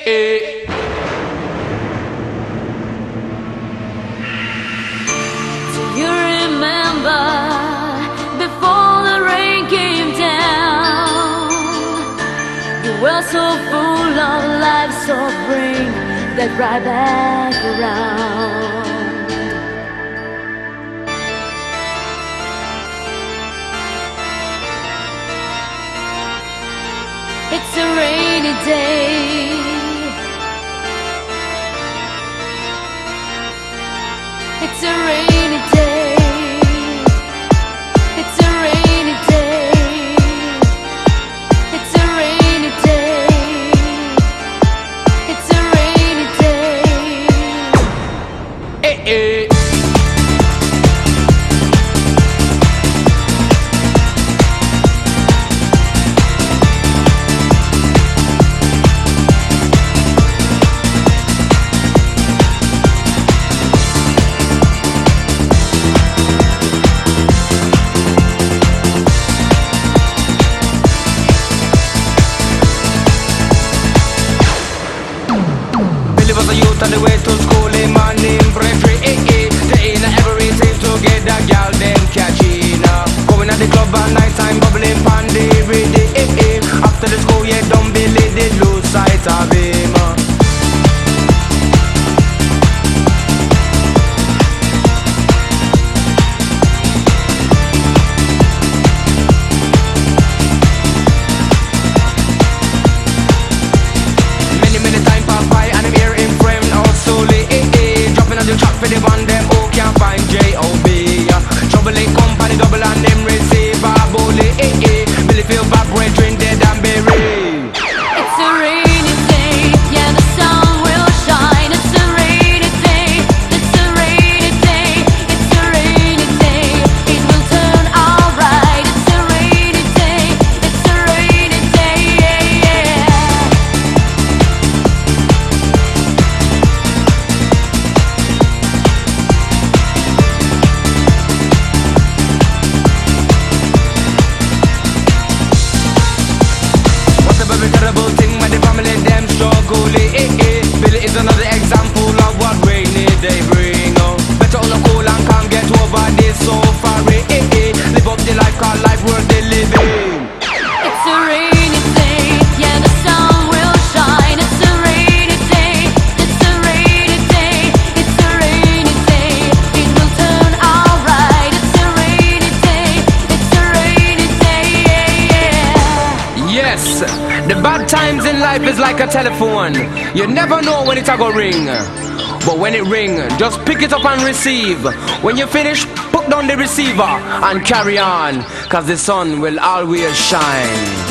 eh. Do you remember before the rain came down? You were so full of life, so bring that right back around. It's a rainy day. It's a rainy day. It's a rainy day. It's a rainy day. It's a rainy day. Eh, eh. On the way to school, in my name, Frederick, they ain't everything to get that gal, them catching up. Going at the club at night time, bubbling pandy, ready, after the school, yeah, don't believe they lose sight of him. Many time pass by, and I'm here in frame. The track for the one them who can't find J.O.B. Trouble in company, double and them receive a bully. Billy feel bad, brethren dead and buried. It's a rainy day, yeah, the sun will shine. It's a rainy day, it's a rainy day, it's a rainy day. It will turn alright. It's a rainy day, it's a rainy day, yeah, yeah. Every terrible thing when the family them struggle, Billy is another example of what rainy day bring. Better on the cool and calm, get over this so far, live up the life, call life worth the living. It's a rainy day, yeah, the sun will shine. It's a rainy day, it's a rainy day, it's a rainy day. It will turn alright. It's a rainy day, it's a rainy day, yeah, yeah. Yes, the bad times in life is like a telephone. You never know when it's a go ring. But when it ring, just pick it up and receive. When you finish, put down the receiver and carry on, cause the sun will always shine.